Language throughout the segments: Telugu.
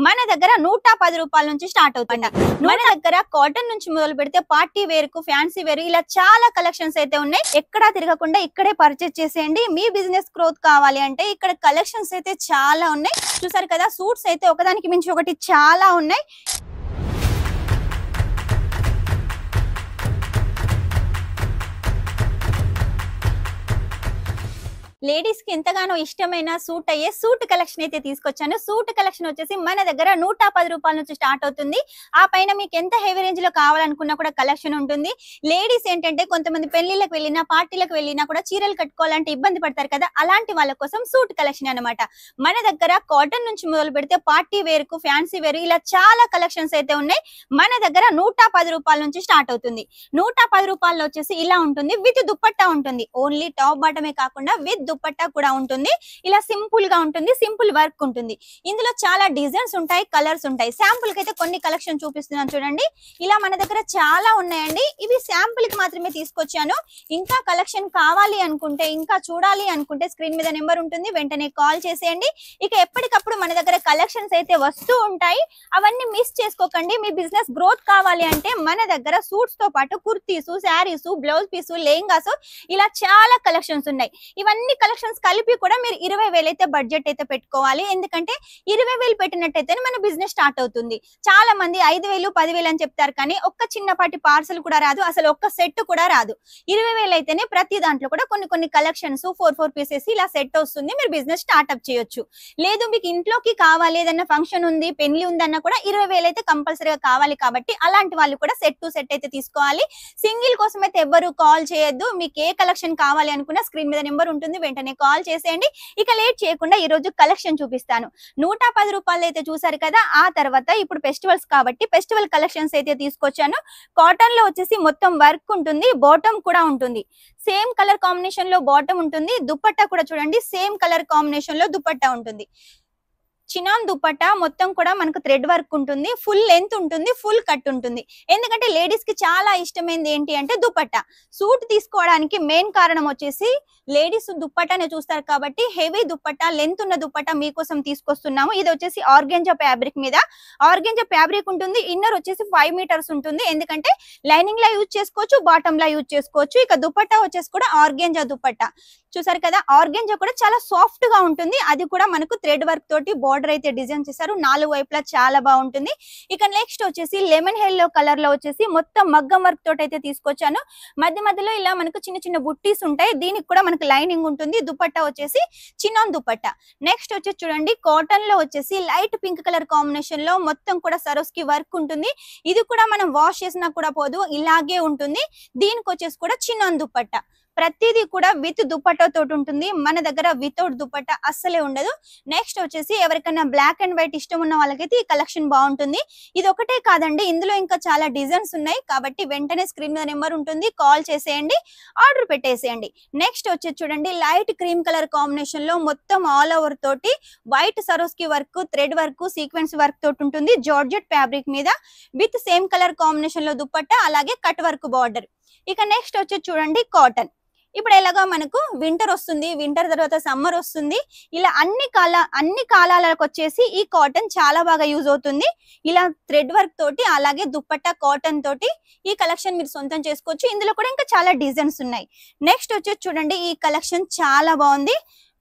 మన దగ్గర 110 రూపాయల నుంచి స్టార్ట్ అవుతుంది. మన దగ్గర కాటన్ నుంచి మొదలు పెడితే పార్టీ వేర్ కు ఫ్యాన్సీ వేర్ ఇలా చాలా కలెక్షన్స్ అయితే ఉన్నాయి. ఎక్కడా తిరగకుండా ఇక్కడే పర్చేస్ చేసేయండి. మీ బిజినెస్ గ్రోత్ కావాలి అంటే ఇక్కడ కలెక్షన్స్ అయితే చాలా ఉన్నాయి. చూసారు కదా, సూట్స్ అయితే ఒకదానికి మించి ఒకటి చాలా ఉన్నాయి. లేడీస్ కి ఎంతగానో ఇష్టమైన సూట్ అయ్యే సూట్ కలెక్షన్ అయితే తీసుకొచ్చాను. సూట్ కలెక్షన్ వచ్చేసి మన దగ్గర 110 రూపాయల నుంచి స్టార్ట్ అవుతుంది. ఆ పైన మీకు ఎంత హెవీ రేంజ్ లో కావాలనుకున్నా కూడా కలెక్షన్ ఉంటుంది. లేడీస్ ఏంటంటే కొంతమంది పెళ్లిళ్ళకి వెళ్ళినా పార్టీలకు వెళ్ళినా కూడా చీరలు కట్టుకోవాలంటే ఇబ్బంది పడతారు కదా, అలాంటి వాళ్ళ కోసం సూట్ కలెక్షన్ అనమాట. మన దగ్గర కాటన్ నుంచి మొదలు పెడితే పార్టీ వేర్ కు ఫ్యాన్సీ వేర్ ఇలా చాలా కలెక్షన్స్ అయితే ఉన్నాయి. మన దగ్గర 110 రూపాయల నుంచి స్టార్ట్ అవుతుంది. 110 రూపాయలు వచ్చేసి ఇలా ఉంటుంది. విత్ దుపట్టా ఉంటుంది. ఓన్లీ టాప్ బాటమే కాకుండా విత్ దుపట్టా కూడా ఉంటుంది. ఇలా సింపుల్ గా ఉంటుంది, సింపుల్ వర్క్ ఉంటుంది. ఇందులో చాలా డిజైన్స్ ఉంటాయి, కలర్స్ ఉంటాయి. శాంపుల్ కి అయితే కొన్ని కలెక్షన్ చూపిస్తున్నాను చూడండి. ఇలా మన దగ్గర చాలా ఉన్నాయండి. ఇవి శాంపుల్ కి మాత్రమే తీసుకొచ్చాను. ఇంకా కలెక్షన్ కావాలి అనుకుంటే, ఇంకా చూడాలి అనుకుంటే స్క్రీన్ మీద నెంబర్ ఉంటుంది, వెంటనే కాల్ చేసేయండి. ఇక ఎప్పటికప్పుడు మన దగ్గర కలెక్షన్స్ అయితే వస్తూ ఉంటాయి. అవన్నీ మిస్ చేసుకోకండి. మీ బిజినెస్ గ్రోత్ కావాలి అంటే మన దగ్గర సూట్స్ తో పాటు కుర్తీసు, శారీసు, బ్లౌజ్ పీసు, లెహంగాసు ఇలా చాలా కలెక్షన్స్ ఉన్నాయి. ఇవన్నీ కలెక్షన్స్ కలిపి కూడా మీరు 20,000 అయితే బడ్జెట్ అయితే పెట్టుకోవాలి. ఎందుకంటే 20,000 పెట్టినట్టయితే మన బిజినెస్ స్టార్ట్ అవుతుంది. చాలా మంది 5,000, 10,000 అని చెప్తారు, కానీ ఒక్క చిన్నపాటి పార్సల్ కూడా రాదు, అసలు ఒక్క సెట్ కూడా రాదు. 20,000 అయితేనే ప్రతి దాంట్లో కూడా కొన్ని కలెక్షన్స్ 4 పీసెస్ ఇలా సెట్ వస్తుంది. మీరు బిజినెస్ స్టార్ట్అప్ చేయొచ్చు. లేదు మీకు ఇంట్లోకి కావాలి, ఏదన్నా ఫంక్షన్ ఉంది, పెళ్లి ఉందన్నా కూడా 20,000 అయితే కంపల్సరీగా కావాలి. కాబట్టి అలాంటి వాళ్ళు కూడా సెట్ టు సెట్ అయితే తీసుకోవాలి. సింగిల్ కోసం అయితే ఎవ్వరు కాల్ చేయొద్దు. మీకు ఏ కలెక్షన్ కావాలి అనుకున్నా స్క్రీన్ మీద నెంబర్ ఉంటుంది, వెంటనే కాల్ చేసేయండి. ఇక లేట్ చేయకుండా ఈ రోజు కలెక్షన్ చూపిస్తాను. 110 రూపాయలు అయితే చూసారు కదా. ఆ తర్వాత ఇప్పుడు ఫెస్టివల్స్ కాబట్టి ఫెస్టివల్ కలెక్షన్స్ అయితే తీసుకొచ్చాను. కాటన్ లో వచ్చేసి మొత్తం వర్క్ ఉంటుంది, బాటమ్ కూడా ఉంటుంది. సేమ్ కలర్ కాంబినేషన్ లో బాటమ్ ఉంటుంది. దుపట్టా కూడా చూడండి, సేమ్ కలర్ కాంబినేషన్ లో దుపట్టా ఉంటుంది. చినాన్ దుపట్టా మొత్తం కూడా మనకు థ్రెడ్ వర్క్ ఉంటుంది. ఫుల్ లెంత్ ఉంటుంది, ఫుల్ కట్ ఉంటుంది. ఎందుకంటే లేడీస్ కి చాలా ఇష్టమైనది ఏంటి అంటే దుపట్టా. సూట్ తీసుకోవడానికి మెయిన్ కారణం వచ్చేసి లేడీస్ దుపట్టానే చూస్తారు కాబట్టి హెవీ దుపట్టా, లెంత్ ఉన్న దుపట్టా మీకోసం తీసుకొస్తున్నాము. ఇది వచ్చేసి ఆర్గెంజా ఫ్యాబ్రిక్ మీద ఆర్గెంజా ఫ్యాబ్రిక్ ఉంటుంది. ఇన్నర్ వచ్చేసి 5 మీటర్స్ ఉంటుంది. ఎందుకంటే లైనింగ్ లా యూజ్ చేసుకోవచ్చు, బాటమ్ లా యూజ్ చేసుకోవచ్చు. ఇక దుపట్టా వచ్చేసి కూడా ఆర్గెంజా దుపట్టా చూసారు కదా. ఆర్గెంజా కూడా చాలా సాఫ్ట్ గా ఉంటుంది. అది కూడా మనకు థ్రెడ్ వర్క్ తోటి బోర్డర్ అయితే డిజైన్ చేశారు. 4 వైపులా చాలా బాగుంటుంది. ఇక నెక్స్ట్ వచ్చేసి లెమన్ ఎల్లో కలర్ లో వచ్చేసి మొత్తం మగ్గం వర్క్ తోటి అయితే తీసుకొచ్చాను. మధ్య మధ్యలో ఇలా మనకు చిన్న చిన్న బుట్టీస్ ఉంటాయి. దీనికి కూడా మనకు లైనింగ్ ఉంటుంది. దుపట్టా వచ్చేసి చినాన్ దుపట్టా. నెక్స్ట్ వచ్చేసి చూడండి, కాటన్ లో వచ్చేసి లైట్ పింక్ కలర్ కాంబినేషన్ లో మొత్తం కూడా సరోస్కి వర్క్ ఉంటుంది. ఇది కూడా మనం వాష్ చేసినా కూడా పోదు, ఇలాగే ఉంటుంది. దీనికి వచ్చేసి కూడా చినాన్ దుపట్టా. ప్రతిదీ కూడా విత్ దుపట్టా తోటి ఉంటుంది. మన దగ్గర వితౌట్ దుపట్టా అస్సలే ఉండదు. నెక్స్ట్ వచ్చేసి ఎవరికైనా బ్లాక్ అండ్ వైట్ ఇష్టం ఉన్న వాళ్ళకైతే ఈ కలెక్షన్ బాగుంటుంది. ఇది ఒకటే కాదండి, ఇందులో ఇంకా చాలా డిజైన్స్ ఉన్నాయి. కాబట్టి వెంటనే స్క్రీన్ మీద నెంబర్ ఉంటుంది, కాల్ చేసేయండి, ఆర్డర్ పెట్టేసేయండి. నెక్స్ట్ వచ్చేసి చూడండి, లైట్ క్రీమ్ కలర్ కాంబినేషన్ లో మొత్తం ఆల్ ఓవర్ తోటి white సరోస్కి work, thread work, sequence work తోటి ఉంటుంది. జార్జెట్ ఫ్యాబ్రిక్ మీద విత్ సేమ్ కలర్ కాంబినేషన్ లో దుపట్టా, అలాగే కట్ వర్క్ బార్డర్. ఇక నెక్స్ట్ వచ్చేసి చూడండి, కాటన్. ఇప్పుడు ఎలాగో మనకు వింటర్ వస్తుంది, వింటర్ తర్వాత సమ్మర్ వస్తుంది. ఇలా అన్ని కాలాలకు వచ్చేసి ఈ కాటన్ చాలా బాగా యూజ్ అవుతుంది. ఇలా థ్రెడ్ వర్క్ తోటి, అలాగే దుపట్టా కాటన్ తోటి ఈ కలెక్షన్ మీరు సొంతం చేసుకోవచ్చు. ఇందులో కూడా ఇంకా చాలా డిజైన్స్ ఉన్నాయి. నెక్స్ట్ వచ్చేసి చూడండి, ఈ కలెక్షన్ చాలా బాగుంది.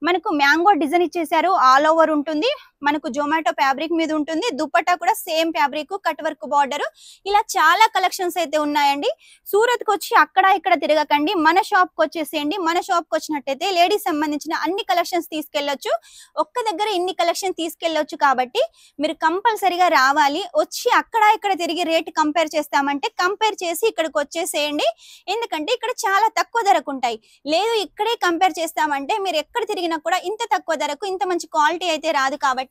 మనకు మ్యాంగో డిజైన్ ఇచ్చేసారు, ఆల్ ఓవర్ ఉంటుంది. మనకు జొమాటో ఫ్యాబ్రిక్ మీద ఉంటుంది. దుపట్టా కూడా same fabric, cut work border. ఇలా చాలా కలెక్షన్స్ అయితే ఉన్నాయండి. సూరత్ కి వచ్చి అక్కడ ఇక్కడ తిరగకండి, మన షాప్ కి వచ్చేసేయండి. మన షాప్ కి వచ్చినట్టయితే లేడీస్ సంబంధించిన అన్ని కలెక్షన్స్ తీసుకెళ్లొచ్చు. ఒక్క దగ్గర ఇన్ని కలెక్షన్ తీసుకెళ్లొచ్చు. కాబట్టి మీరు కంపల్సరీగా రావాలి. వచ్చి అక్కడ ఇక్కడ తిరిగి రేట్ కంపేర్ చేస్తామంటే కంపేర్ చేసి ఇక్కడికి వచ్చేసేయండి. ఎందుకంటే ఇక్కడ చాలా తక్కువ ధరకు ఉంటాయి. లేదు ఇక్కడే కంపేర్ చేస్తామంటే మీరు ఎక్కడ తిరిగినా కూడా ఇంత తక్కువ ధరకు ఇంత మంచి క్వాలిటీ అయితే రాదు. కాబట్టి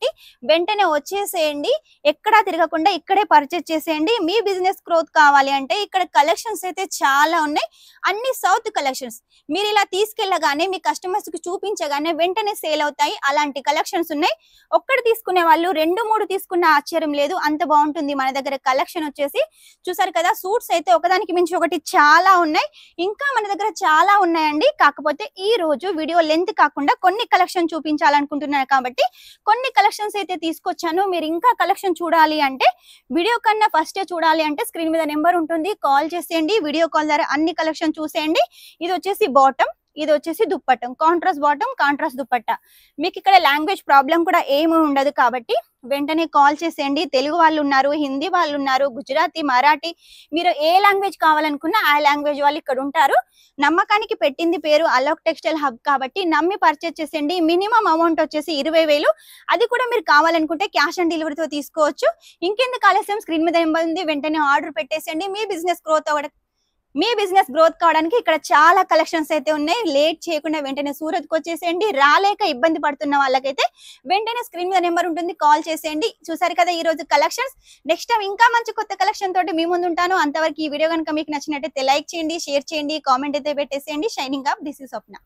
వెంటనే వచ్చేసేయండి. ఎక్కడా తిరగకుండా ఇక్కడే పర్చేస్ చేసేయండి. మీ బిజినెస్ గ్రోత్ కావాలి అంటే ఇక్కడ కలెక్షన్స్ అయితే చాలా ఉన్నాయి. అన్ని సౌత్ కలెక్షన్స్. మీరు ఇలా తీసుకెళ్లగానే మీ కస్టమర్స్ కి చూపించగానే వెంటనే సేల్ అవుతాయి. అలాంటి కలెక్షన్స్ ఉన్నాయి. ఒక్కటి తీసుకునే వాళ్ళు 2-3 తీసుకున్న ఆశ్చర్యం లేదు, అంత బాగుంటుంది మన దగ్గర కలెక్షన్ వచ్చేసి. చూసారు కదా, సూట్స్ అయితే ఒకదానికి మించి ఒకటి చాలా ఉన్నాయి. ఇంకా మన దగ్గర చాలా ఉన్నాయండి. కాకపోతే ఈ రోజు వీడియో లెంత్ కాకుండా కొన్ని కలెక్షన్ చూపించాలనుకుంటున్నాను కాబట్టి కొన్ని కలెక్షన్స్ అయితే తీసుకొచ్చాను. మీరు ఇంకా కలెక్షన్ చూడాలి అంటే వీడియో కన్నా ఫస్ట్ చూడాలి అంటే స్క్రీన్ మీద నెంబర్ ఉంటుంది, కాల్ చేసేయండి. వీడియో కాల్ ద్వారా అన్ని కలెక్షన్ చూసేయండి. ఇది వచ్చేసి బాటమ్, ఇది వచ్చేసి దుప్పట్టం, కాంట్రాస్ట్ బాటమ్, కాంట్రాస్ట్ దుప్పట్టా. మీకు ఇక్కడ లాంగ్వేజ్ ప్రాబ్లం కూడా ఏమీ ఉండదు కాబట్టి వెంటనే కాల్ చేసేయండి. తెలుగు వాళ్ళు ఉన్నారు, హిందీ వాళ్ళు ఉన్నారు, గుజరాతీ, మరాఠీ, మీరు ఏ లాంగ్వేజ్ కావాలనుకున్నా ఆ లాంగ్వేజ్ వాళ్ళు ఇక్కడ ఉంటారు. నమ్మకానికి పెట్టింది పేరు అలోక్ టెక్స్టైల్ హబ్ కాబట్టి నమ్మి పర్చేస్ చేసేయండి. మినిమం అమౌంట్ వచ్చేసి 20,000. అది కూడా మీరు కావాలనుకుంటే క్యాష్ ఆన్ డెలివరీతో తీసుకోవచ్చు. ఇంకెందుకు ఆలస్యం, స్క్రీన్ మీద నెంబర్ ఉంది, వెంటనే ఆర్డర్ పెట్టేసేయండి. మీ బిజినెస్ గ్రోత్ కావడానికి ఇక్కడ చాలా కలెక్షన్స్ అయితే ఉన్నాయి. లేట్ చేయకుండా వెంటనే సూరత్కి వచ్చేసేయండి. రాలేక ఇబ్బంది పడుతున్న వాళ్ళకైతే వెంటనే స్క్రీన్ మీద నెంబర్ ఉంటుంది, కాల్ చేసేయండి. చూసారు కదా ఈ రోజు కలెక్షన్స్. నెక్స్ట్ టైం ఇంకా మంచి కొత్త కలెక్షన్ తోటి మీ ముందు ఉంటాను. అంతవరకు ఈ వీడియో కనుక మీకు నచ్చినట్టయితే లైక్ చేయండి, షేర్ చేయండి, కామెంట్ అయితే పెట్టేసేయండి. Shining up, this is Swapna.